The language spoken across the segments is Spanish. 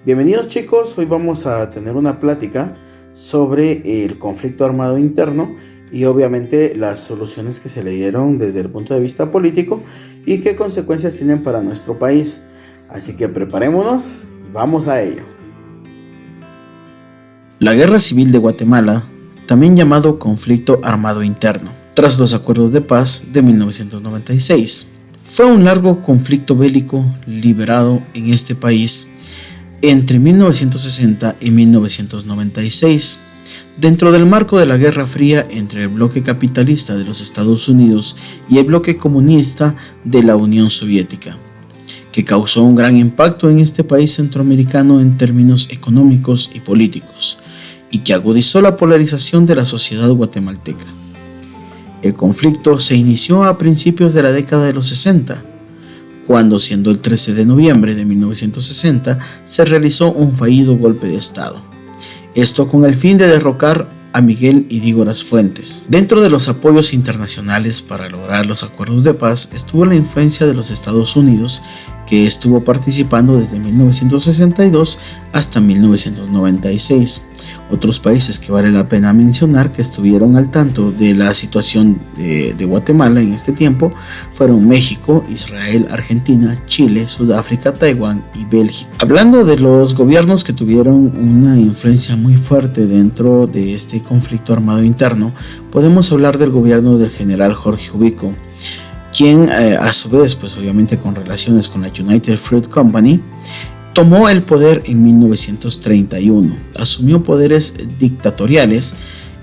Bienvenidos chicos, hoy vamos a tener una plática sobre el conflicto armado interno y obviamente las soluciones que se le dieron desde el punto de vista político y qué consecuencias tienen para nuestro país. Así que preparémonos y vamos a ello. La Guerra Civil de Guatemala, también llamado conflicto armado interno, tras los acuerdos de paz de 1996, fue un largo conflicto bélico librado en este país entre 1960 y 1996, dentro del marco de la Guerra Fría entre el bloque capitalista de los Estados Unidos y el bloque comunista de la Unión Soviética, que causó un gran impacto en este país centroamericano en términos económicos y políticos, y que agudizó la polarización de la sociedad guatemalteca. El conflicto se inició a principios de la década de los 60, cuando, siendo el 13 de noviembre de 1960, se realizó un fallido golpe de Estado. Esto con el fin de derrocar a Miguel Ydígoras Fuentes. Dentro de los apoyos internacionales para lograr los acuerdos de paz estuvo la influencia de los Estados Unidos, que estuvo participando desde 1962 hasta 1996. Otros países que vale la pena mencionar que estuvieron al tanto de la situación de Guatemala en este tiempo fueron México, Israel, Argentina, Chile, Sudáfrica, Taiwán y Bélgica. Hablando de los gobiernos que tuvieron una influencia muy fuerte dentro de este conflicto armado interno, podemos hablar del gobierno del general Jorge Ubico, quien a su vez, pues obviamente con relaciones con la United Fruit Company, tomó el poder en 1931, asumió poderes dictatoriales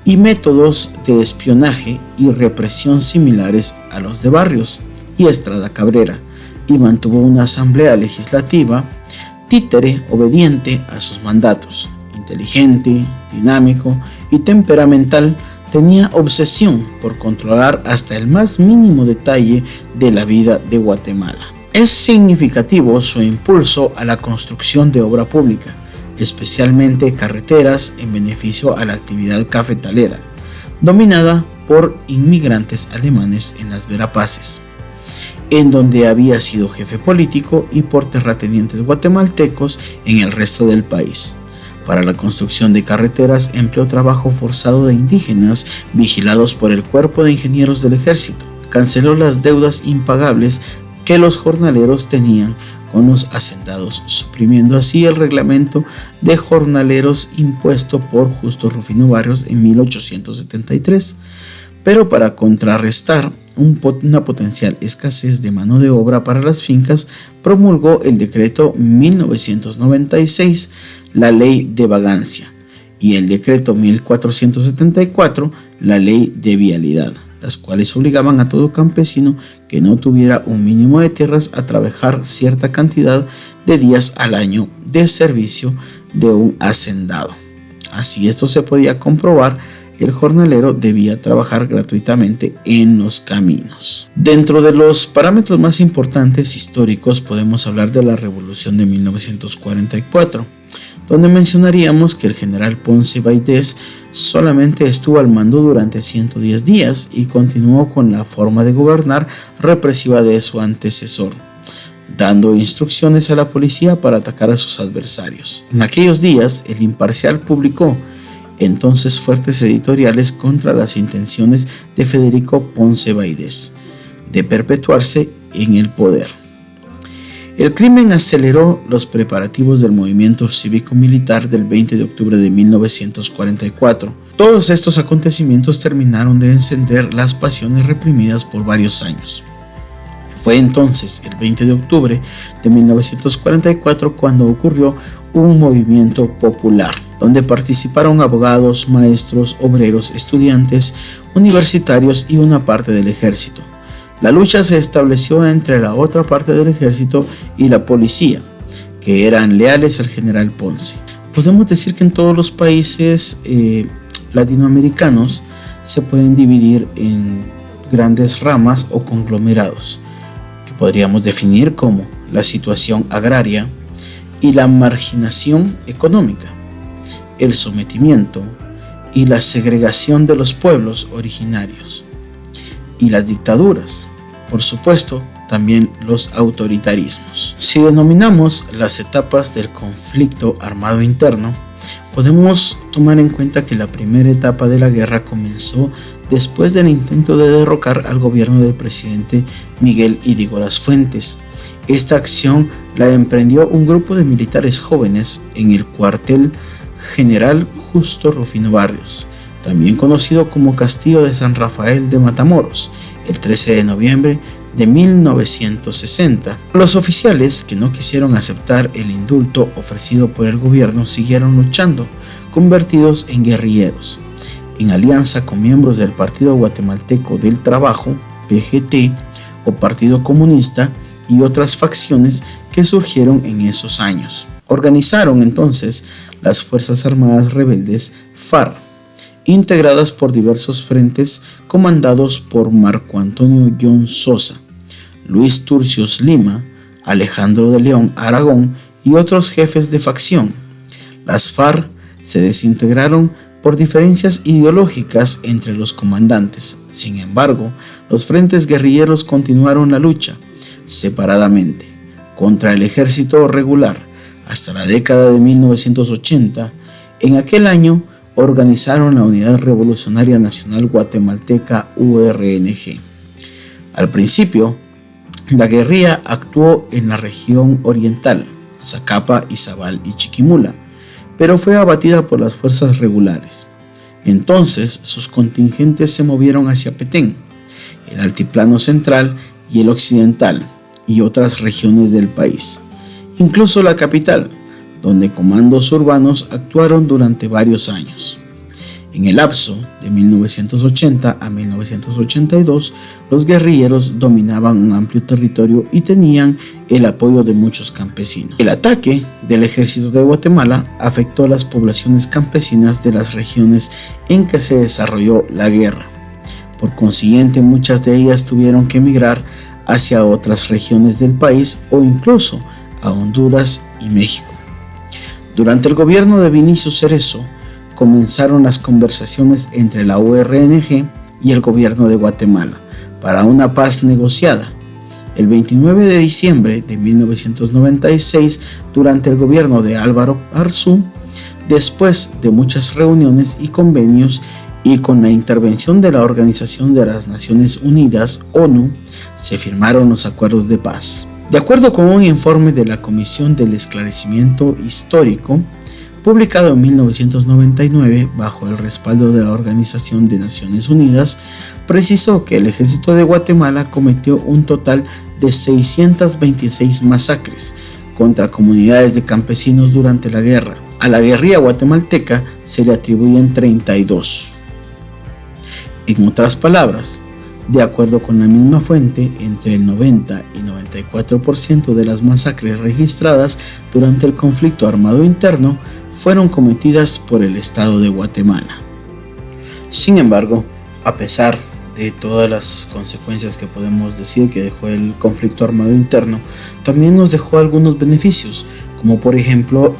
y métodos de espionaje y represión similares a los de Barrios y Estrada Cabrera, y mantuvo una asamblea legislativa títere obediente a sus mandatos. Inteligente, dinámico y temperamental, tenía obsesión por controlar hasta el más mínimo detalle de la vida de Guatemala. Es significativo su impulso a la construcción de obra pública, especialmente carreteras en beneficio a la actividad cafetalera, dominada por inmigrantes alemanes en las Verapaces, en donde había sido jefe político, y por terratenientes guatemaltecos en el resto del país. Para la construcción de carreteras empleó trabajo forzado de indígenas vigilados por el Cuerpo de Ingenieros del Ejército. Canceló las deudas impagables que los jornaleros tenían con los hacendados, suprimiendo así el reglamento de jornaleros impuesto por Justo Rufino Barrios en 1873. Pero para contrarrestar una potencial escasez de mano de obra para las fincas, promulgó el decreto 1996, la Ley de Vagancia, y el decreto 1474, la Ley de Vialidad, las cuales obligaban a todo campesino que no tuviera un mínimo de tierras a trabajar cierta cantidad de días al año de servicio de un hacendado. Así esto se podía comprobar, el jornalero debía trabajar gratuitamente en los caminos. Dentro de los parámetros más importantes históricos podemos hablar de la Revolución de 1944, donde mencionaríamos que el general Ponce Baidés solamente estuvo al mando durante 110 días y continuó con la forma de gobernar represiva de su antecesor, dando instrucciones a la policía para atacar a sus adversarios. En aquellos días, El Imparcial publicó entonces fuertes editoriales contra las intenciones de Federico Ponce Baidés de perpetuarse en el poder. El crimen aceleró los preparativos del movimiento cívico-militar del 20 de octubre de 1944. Todos estos acontecimientos terminaron de encender las pasiones reprimidas por varios años. Fue entonces, el 20 de octubre de 1944, cuando ocurrió un movimiento popular, donde participaron abogados, maestros, obreros, estudiantes, universitarios y una parte del ejército. La lucha se estableció entre la otra parte del ejército y la policía, que eran leales al general Ponce. Podemos decir que en todos los países latinoamericanos se pueden dividir en grandes ramas o conglomerados, que podríamos definir como la situación agraria y la marginación económica, el sometimiento y la segregación de los pueblos originarios, y las dictaduras, por supuesto, también los autoritarismos. Si denominamos las etapas del conflicto armado interno, podemos tomar en cuenta que la primera etapa de la guerra comenzó después del intento de derrocar al gobierno del presidente Miguel Ydígoras Fuentes. Esta acción la emprendió un grupo de militares jóvenes en el cuartel General Justo Rufino Barrios, también conocido como Castillo de San Rafael de Matamoros, el 13 de noviembre de 1960. Los oficiales que no quisieron aceptar el indulto ofrecido por el gobierno siguieron luchando, convertidos en guerrilleros, en alianza con miembros del Partido Guatemalteco del Trabajo, PGT, o Partido Comunista y otras facciones que surgieron en esos años. Organizaron entonces las Fuerzas Armadas Rebeldes FARC, integradas por diversos frentes comandados por Marco Antonio John Sosa, Luis Turcios Lima, Alejandro de León Aragón y otros jefes de facción. Las FARC se desintegraron por diferencias ideológicas entre los comandantes. Sin embargo, los frentes guerrilleros continuaron la lucha separadamente contra el ejército regular hasta la década de 1980. En aquel año organizaron la Unidad Revolucionaria Nacional Guatemalteca URNG. Al principio, la guerrilla actuó en la región oriental, Zacapa, Izabal y Chiquimula, pero fue abatida por las fuerzas regulares. Entonces, sus contingentes se movieron hacia Petén, el altiplano central y el occidental, y otras regiones del país, incluso la capital, donde comandos urbanos actuaron durante varios años. En el lapso de 1980 a 1982, los guerrilleros dominaban un amplio territorio y tenían el apoyo de muchos campesinos. El ataque del ejército de Guatemala afectó a las poblaciones campesinas de las regiones en que se desarrolló la guerra. Por consiguiente, muchas de ellas tuvieron que emigrar hacia otras regiones del país o incluso a Honduras y México. Durante el gobierno de Vinicio Cerezo, comenzaron las conversaciones entre la URNG y el gobierno de Guatemala para una paz negociada. El 29 de diciembre de 1996, durante el gobierno de Álvaro Arzú, después de muchas reuniones y convenios y con la intervención de la Organización de las Naciones Unidas, ONU, se firmaron los acuerdos de paz. De acuerdo con un informe de la Comisión del Esclarecimiento Histórico, publicado en 1999 bajo el respaldo de la Organización de Naciones Unidas, precisó que el ejército de Guatemala cometió un total de 626 masacres contra comunidades de campesinos durante la guerra. A la guerrilla guatemalteca se le atribuyen 32. En otras palabras, de acuerdo con la misma fuente, entre el 90 y 94% de las masacres registradas durante el conflicto armado interno fueron cometidas por el Estado de Guatemala. Sin embargo, a pesar de todas las consecuencias que podemos decir que dejó el conflicto armado interno, también nos dejó algunos beneficios, como por ejemplo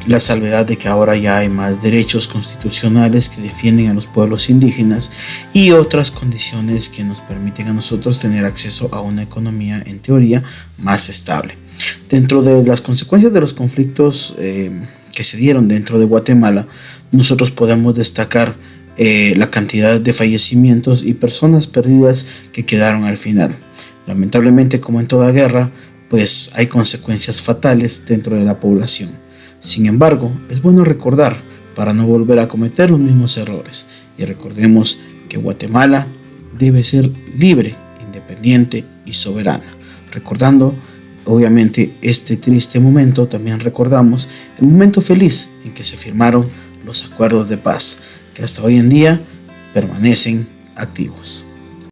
la salvedad de que ahora ya hay más derechos constitucionales que defienden a los pueblos indígenas y otras condiciones que nos permiten a nosotros tener acceso a una economía en teoría más estable. Dentro de las consecuencias de los conflictos que se dieron dentro de Guatemala, nosotros podemos destacar la cantidad de fallecimientos y personas perdidas que quedaron al final. Lamentablemente, como en toda guerra, pues hay consecuencias fatales dentro de la población. Sin embargo, es bueno recordar para no volver a cometer los mismos errores. Y recordemos que Guatemala debe ser libre, independiente y soberana. Recordando, obviamente, este triste momento, también recordamos el momento feliz en que se firmaron los acuerdos de paz, que hasta hoy en día permanecen activos.